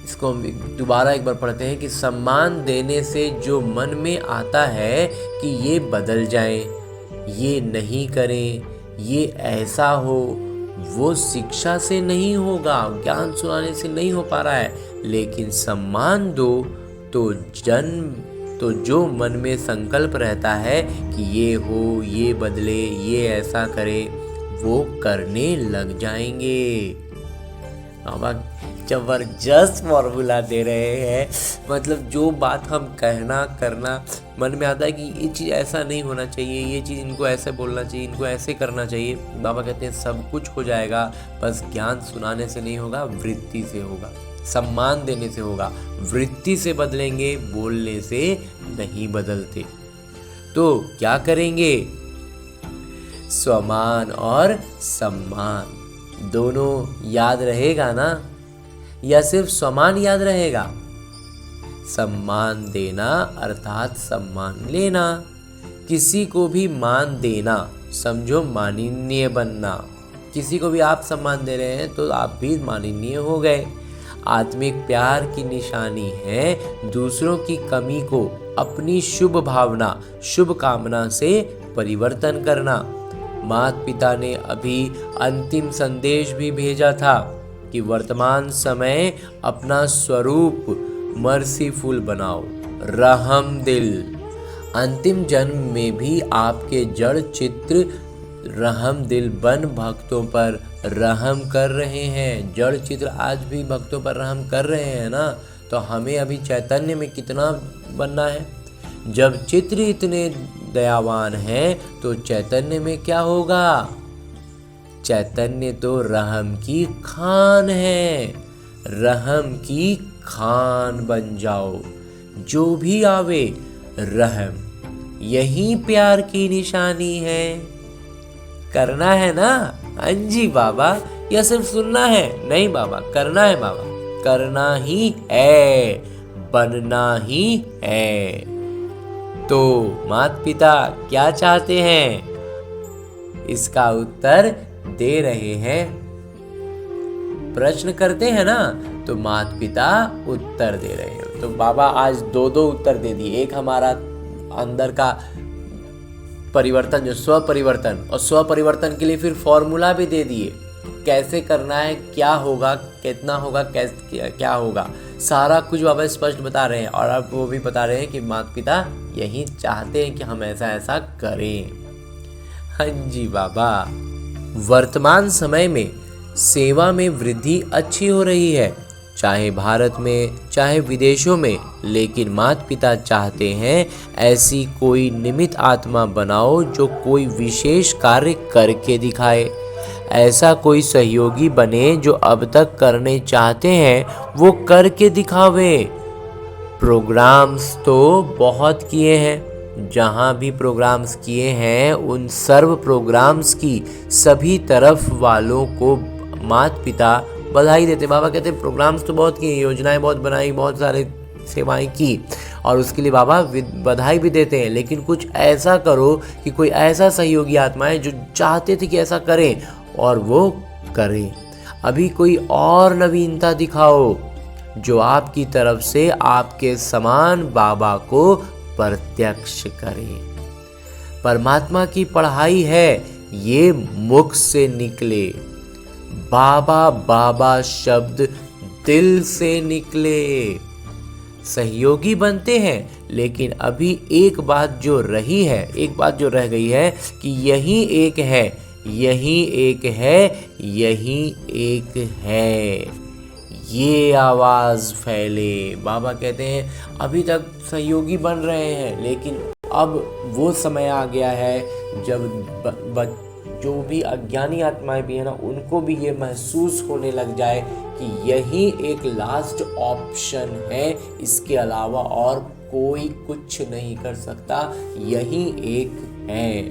इसको हम दोबारा एक बार पढ़ते हैं कि सम्मान देने से जो मन में आता है कि ये बदल जाए, ये नहीं करें, ये ऐसा हो, वो शिक्षा से नहीं होगा, ज्ञान सुनाने से नहीं हो पा रहा है। लेकिन सम्मान दो तो जो मन में संकल्प रहता है कि ये हो, ये बदले, ये ऐसा करे, वो करने लग जाएंगे। बाबा जबरदस्त फॉर्मूला दे रहे हैं। मतलब जो बात हम करना मन में आता है कि ये चीज़ ऐसा नहीं होना चाहिए, ये चीज़ इनको ऐसे बोलना चाहिए, इनको ऐसे करना चाहिए, बाबा कहते हैं सब कुछ हो जाएगा। बस ज्ञान सुनाने से नहीं होगा, वृत्ति से होगा, सम्मान देने से होगा। वृत्ति से बदलेंगे, बोलने से नहीं बदलते। तो क्या करेंगे? स्वमान और सम्मान दोनों याद रहेगा ना, या सिर्फ सम्मान याद रहेगा? सम्मान देना अर्थात सम्मान लेना। किसी को भी मान देना समझो माननीय बनना। किसी को भी आप सम्मान दे रहे हैं तो आप भी माननीय हो गए। आत्मिक प्यार की निशानी है दूसरों की कमी को अपनी शुभ भावना शुभ कामना से परिवर्तन करना। माता पिता ने अभी अंतिम संदेश भी भेजा था कि वर्तमान समय अपना स्वरूप मर्सीफुल बनाओ, रहम दिल। अंतिम जन्म में भी आपके जड़ चित्र रहम दिल बन भक्तों पर रहम कर रहे हैं। जड़ चित्र आज भी भक्तों पर रहम कर रहे हैं ना। तो हमें अभी चैतन्य में कितना बनना है? जब चित्र इतने दयावान हैं तो चैतन्य में क्या होगा? चैतन्य तो रहम की खान है। रहम की खान बन जाओ, जो भी आवे रहम, यही प्यार की निशानी है। करना है ना? हाँ जी बाबा, या सिर्फ सुनना है? नहीं बाबा, करना है बाबा, करना ही है, बनना ही है। तो माता पिता क्या चाहते हैं? इसका उत्तर दे रहे हैं। प्रश्न करते हैं ना, तो माता पिता उत्तर दे रहे हैं। तो बाबा आज दो दो उत्तर दे दिए। एक हमारा अंदर का परिवर्तन, जो स्व परिवर्तन, और स्व परिवर्तन के लिए फिर फॉर्मूला भी दे दिए, कैसे करना है, क्या होगा, कितना होगा, क्या होगा, सारा कुछ बाबा स्पष्ट बता रहे हैं। और अब वो भी बता रहे हैं कि माता पिता यही चाहते हैं कि हम ऐसा ऐसा करें। हाँ जी बाबा। वर्तमान समय में सेवा में वृद्धि अच्छी हो रही है, चाहे भारत में चाहे विदेशों में। लेकिन माता पिता चाहते हैं ऐसी कोई निमित्त आत्मा बनाओ जो कोई विशेष कार्य करके दिखाए। ऐसा कोई सहयोगी बने जो अब तक करने चाहते हैं वो करके दिखावे। प्रोग्राम्स तो बहुत किए हैं, जहाँ भी प्रोग्राम्स किए हैं उन सर्व प्रोग्राम्स की सभी तरफ वालों को माता पिता बधाई देते। बाबा कहते प्रोग्राम्स तो बहुत किए, योजनाएं बहुत बनाई, बहुत सारे सेवाएं की, और उसके लिए बाबा बधाई भी देते हैं। लेकिन कुछ ऐसा करो कि कोई ऐसा सहयोगी आत्माएं जो चाहते थे कि ऐसा करें और वो करें। अभी कोई और नवीनता दिखाओ जो आपकी तरफ से आपके समान बाबा को प्रत्यक्ष करें। परमात्मा की पढ़ाई है, ये मुख से निकले। बाबा बाबा शब्द दिल से निकले। सहयोगी बनते हैं, लेकिन अभी एक बात जो रही है, एक बात जो रह गई है कि यही एक है, यही एक है, यही एक है। ये आवाज फैले। बाबा कहते हैं अभी तक सहयोगी बन रहे हैं, लेकिन अब वो समय आ गया है जब जो भी अज्ञानी आत्माएं भी है ना, उनको भी ये महसूस होने लग जाए कि यही एक लास्ट ऑप्शन है, इसके अलावा और कोई कुछ नहीं कर सकता, यही एक है।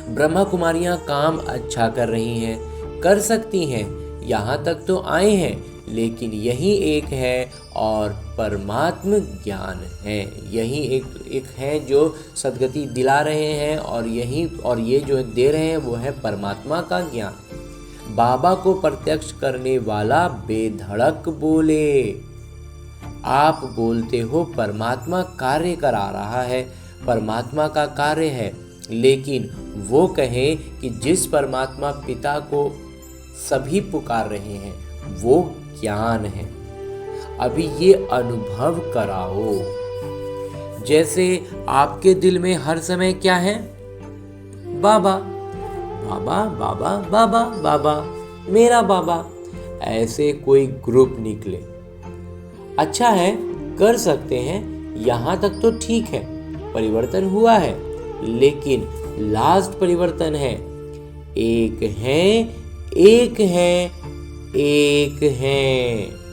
ब्रह्मा कुमारियां काम अच्छा कर रही हैं, कर सकती हैं, यहाँ तक तो आए हैं, लेकिन यही एक है और परमात्म ज्ञान है। यही एक है जो सद्गति दिला रहे हैं, और ये जो दे रहे हैं वो है परमात्मा का ज्ञान। बाबा को प्रत्यक्ष करने वाला बेधड़क बोले। आप बोलते हो परमात्मा कार्य करा रहा है, परमात्मा का कार्य है, लेकिन वो कहे कि जिस परमात्मा पिता को सभी पुकार रहे हैं वो ज्ञान है। अभी ये अनुभव कराओ। जैसे आपके दिल में हर समय क्या है? बाबा बाबा बाबा बाबा बाबा, मेरा बाबा। ऐसे कोई ग्रुप निकले, अच्छा है, कर सकते हैं, यहाँ तक तो ठीक है, परिवर्तन हुआ है, लेकिन लास्ट परिवर्तन है, एक है, एक है, एक है।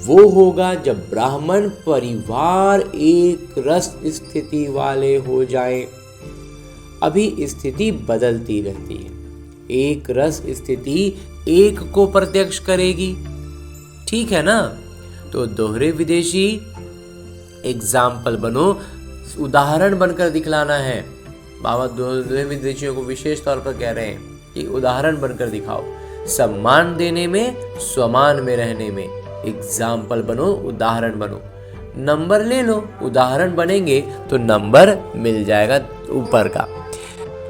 वो होगा जब ब्राह्मण परिवार एक रस स्थिति वाले हो जाए। अभी स्थिति बदलती रहती है, एक रस स्थिति एक को प्रत्यक्ष करेगी, ठीक है ना? तो दोहरे विदेशी एग्जाम्पल बनो, उदाहरण बनकर दिखलाना है। बाबा दोहरे विदेशियों को विशेष तौर पर कह रहे हैं कि उदाहरण बनकर दिखाओ, सम्मान देने में, स्वमान में रहने में एग्जाम्पल बनो, उदाहरण बनो। नंबर ले लो, उदाहरण बनेंगे तो नंबर मिल जाएगा ऊपर का।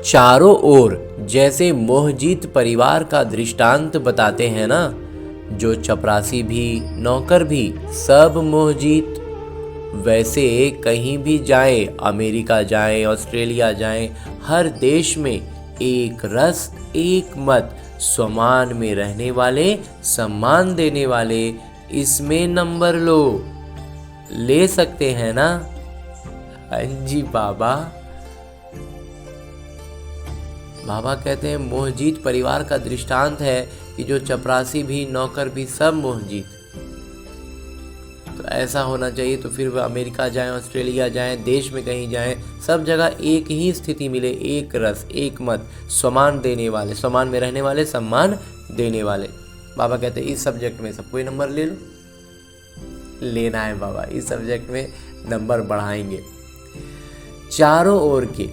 चारों ओर जैसे मोहजीत परिवार का दृष्टांत बताते हैं ना, जो चपरासी भी नौकर भी सब मोहजीत, वैसे कहीं भी जाए, अमेरिका जाए, ऑस्ट्रेलिया जाए, हर देश में एक रस एक मत, स्वमान में रहने वाले, सम्मान देने वाले, इसमें नंबर लो। ले सकते हैं ना? जी बाबा। बाबा कहते हैं मोहजीत परिवार का दृष्टांत है कि जो चपरासी भी, नौकर भी, सब मोहजीत। तो ऐसा होना चाहिए। तो फिर अमेरिका जाएं, ऑस्ट्रेलिया जाएं, देश में कहीं जाएं, सब जगह एक ही स्थिति मिले, एक रस, एक मत, सम्मान देने वाले, सम्मान में रहने वाले, सम्मान देने वाले। बाबा कहते हैं इस सब्जेक्ट में सब कोई नंबर ले लो। लेना है बाबा, इस सब्जेक्ट में नंबर बढ़ाएंगे। चारों ओर के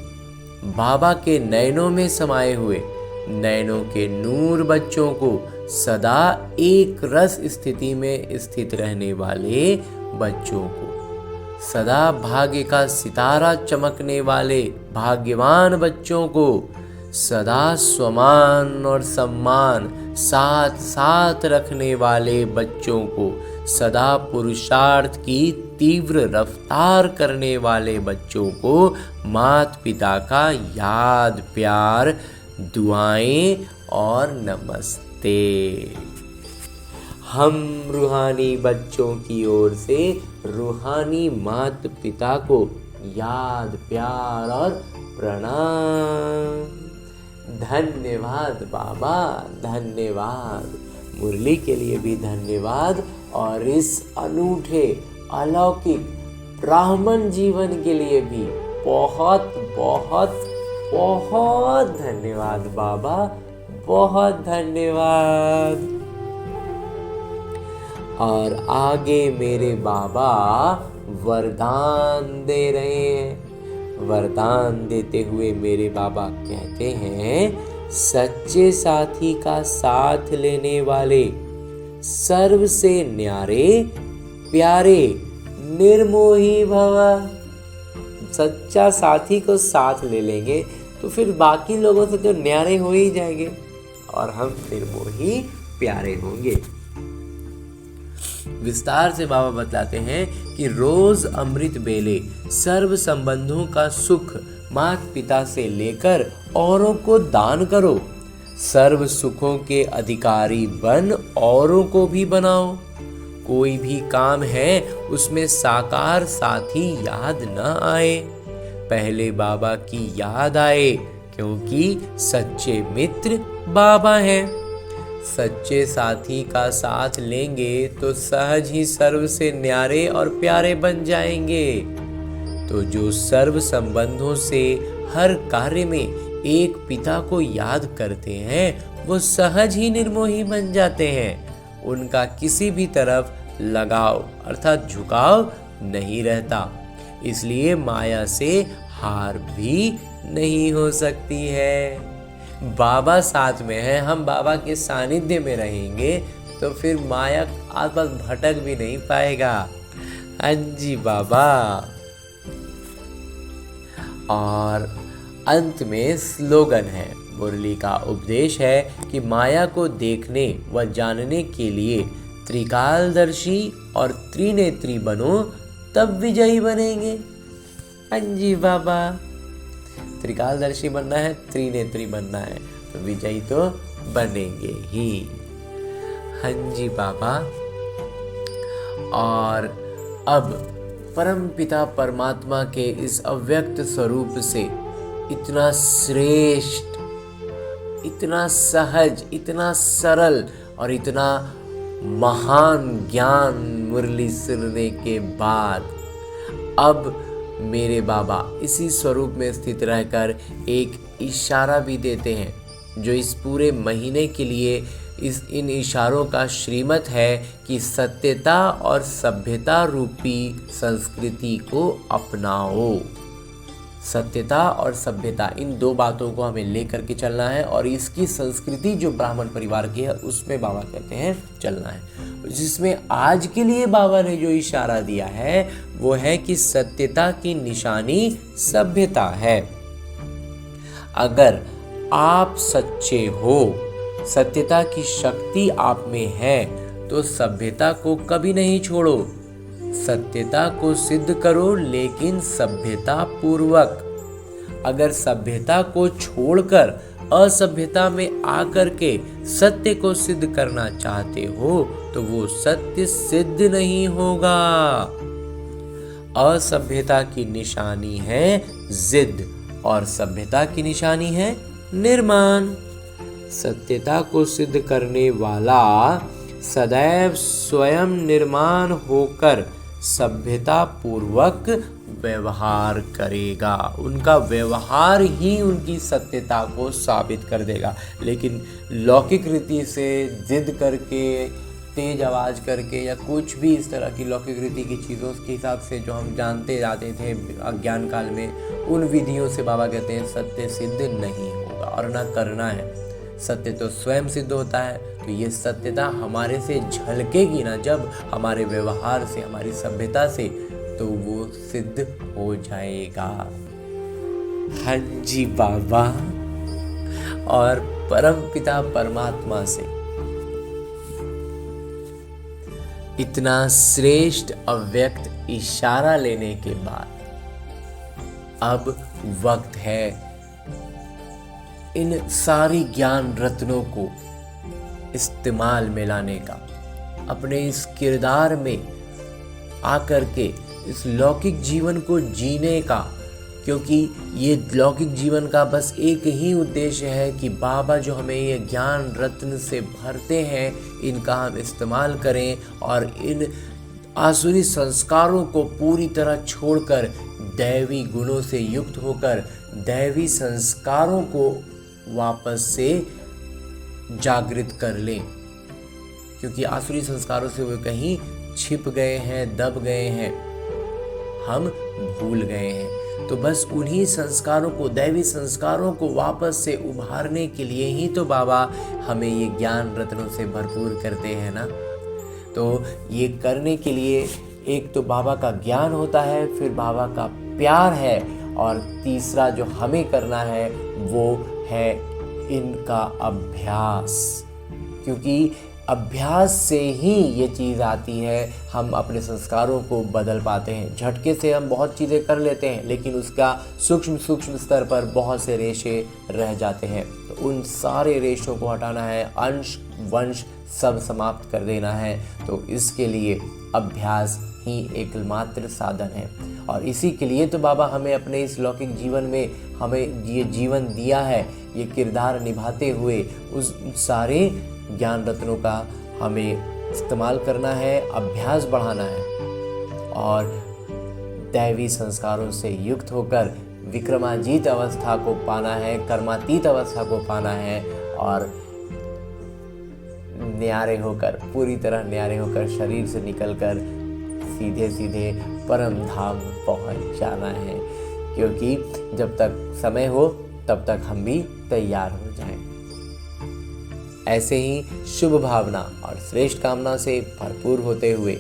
बाबा के नयनों में समाये हुए नयनों के नूर बच्चों को सदा एक रस स्थिति में स्थित रहने वाले बच्चों को, सदा भाग्य का सितारा चमकने वाले भाग्यवान बच्चों को, सदा स्वमान और सम्मान साथ साथ रखने वाले बच्चों को, सदा पुरुषार्थ की तीव्र रफ्तार करने वाले बच्चों को माता पिता का याद, प्यार, दुआएं और नमस्ते। हम रूहानी बच्चों की ओर से रूहानी माता पिता को याद, प्यार और प्रणाम। धन्यवाद बाबा, धन्यवाद। मुरली के लिए भी धन्यवाद और इस अनूठे अलौकिक ब्राह्मण जीवन के लिए भी बहुत बहुत बहुत धन्यवाद बाबा, बहुत धन्यवाद। और आगे मेरे बाबा वरदान दे रहे हैं। वरदान देते हुए मेरे बाबा कहते हैं, सच्चे साथी का साथ लेने वाले, सर्व से न्यारे प्यारे निर्मोही भव। सच्चा साथी को साथ ले लेंगे तो फिर बाकी लोगों से तो न्यारे हो ही जाएंगे और हम निर्मोही प्यारे होंगे। विस्तार से बाबा बतलाते हैं कि रोज अमृत बेले सर्व संबंधों का सुख माता पिता से लेकर औरों को दान करो। सर्व सुखों के अधिकारी बन औरों को भी बनाओ। कोई भी काम है उसमें साकार साथी याद न आए, पहले बाबा की याद आए, क्योंकि सच्चे मित्र बाबा हैं। सच्चे साथी का साथ लेंगे तो सहज ही सर्व से न्यारे और प्यारे बन जाएंगे। तो जो सर्व संबंधों से हर कार्य में एक पिता को याद करते हैं वो सहज ही निर्मोही बन जाते हैं। उनका किसी भी तरफ लगाव अर्थात झुकाव नहीं रहता, इसलिए माया से हार भी नहीं हो सकती है। बाबा साथ में है, हम बाबा के सानिध्य में रहेंगे तो फिर माया आसपास भटक भी नहीं पाएगा। हाँ जी बाबा। और अंत में स्लोगन है, मुरली का उपदेश है कि माया को देखने व जानने के लिए त्रिकालदर्शी और त्रिनेत्री बनो, तब विजयी बनेंगे। हाँ जी बाबा, त्रिकालदर्शी बनना है, त्रिनेत्री बनना है तो विजयी तो बनेंगे ही। हाँ जी बाबा। और अब परम पिता परमात्मा के इस अव्यक्त स्वरूप से इतना श्रेष्ठ, इतना सहज, इतना सरल और इतना महान ज्ञान मुरली सुनने के बाद अब मेरे बाबा इसी स्वरूप में स्थित रहकर एक इशारा भी देते हैं, जो इस पूरे महीने के लिए इन इशारों का श्रीमत है कि सत्यता और सभ्यता रूपी संस्कृति को अपनाओ। सत्यता और सभ्यता, इन दो बातों को हमें लेकर के चलना है और इसकी संस्कृति जो ब्राह्मण परिवार की है उसमें बाबा कहते हैं चलना है। जिसमें आज के लिए बाबा ने जो इशारा दिया है वो है कि सत्यता की निशानी सभ्यता है। अगर आप सच्चे हो, सत्यता की शक्ति आप में है, तो सभ्यता को कभी नहीं छोड़ो। सत्यता को सिद्ध करो लेकिन सभ्यता पूर्वक। अगर सभ्यता को छोड़कर असभ्यता में आकर के सत्य को सिद्ध करना चाहते हो तो वो सत्य सिद्ध नहीं होगा। असभ्यता की निशानी है जिद और सभ्यता की निशानी है निर्माण। सत्यता को सिद्ध करने वाला सदैव स्वयं निर्माण होकर सभ्यता पूर्वक व्यवहार करेगा। उनका व्यवहार ही उनकी सत्यता को साबित कर देगा। लेकिन लौकिक रीति से जिद करके, तेज आवाज करके या कुछ भी इस तरह की लौकिक रीति की चीज़ों के हिसाब से जो हम जानते जाते थे अज्ञान काल में, उन विधियों से बाबा कहते हैं सत्य सिद्ध नहीं होगा और ना करना है। सत्य तो स्वयं सिद्ध होता है। तो ये सत्यता हमारे से झलकेगी ना जब हमारे व्यवहार से, हमारी सभ्यता से, तो वो सिद्ध हो जाएगा। हाँ जी बाबा। और परम पिता परमात्मा से इतना श्रेष्ठ अव्यक्त इशारा लेने के बाद अब वक्त है इन सारी ज्ञान रत्नों को इस्तेमाल में लाने का, अपने इस किरदार में आकर के इस लौकिक जीवन को जीने का। क्योंकि ये लौकिक जीवन का बस एक ही उद्देश्य है कि बाबा जो हमें ये ज्ञान रत्न से भरते हैं, इनका हम इस्तेमाल करें और इन आसुरी संस्कारों को पूरी तरह छोड़कर दैवी गुणों से युक्त होकर दैवी संस्कारों को वापस से जागृत कर लें। क्योंकि आसुरी संस्कारों से वे कहीं छिप गए हैं, दब गए हैं, हम भूल गए हैं। तो बस उन्हीं संस्कारों को, दैवी संस्कारों को वापस से उभारने के लिए ही तो बाबा हमें ये ज्ञान रत्नों से भरपूर करते हैं ना। तो ये करने के लिए एक तो बाबा का ज्ञान होता है, फिर बाबा का प्यार है, और तीसरा जो हमें करना है वो है इनका अभ्यास। क्योंकि अभ्यास से ही ये चीज़ आती है, हम अपने संस्कारों को बदल पाते हैं। झटके से हम बहुत चीज़ें कर लेते हैं, लेकिन उसका सूक्ष्म स्तर पर बहुत से रेशे रह जाते हैं। तो उन सारे रेशों को हटाना है, अंश वंश सब समाप्त कर देना है। तो इसके लिए अभ्यास ही एकमात्र साधन है। और इसी के लिए तो बाबा हमें अपने इस लौकिक जीवन में हमें ये जीवन दिया है, ये किरदार निभाते हुए उस सारे ज्ञान रत्नों का हमें इस्तेमाल करना है, अभ्यास बढ़ाना है और दैवी संस्कारों से युक्त होकर विक्रमाजीत अवस्था को पाना है, कर्मातीत अवस्था को पाना है और न्यारे होकर, पूरी तरह न्यारे होकर शरीर से निकलकर सीधे सीधे परम धाम पहुंच जाना है। क्योंकि जब तक समय हो तब तक हम भी तैयार हो जाएं। ऐसे ही शुभ भावना और श्रेष्ठ कामना से भरपूर होते हुए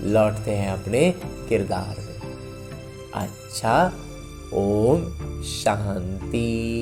लौटते हैं अपने किरदार में। अच्छा, ओम शांति।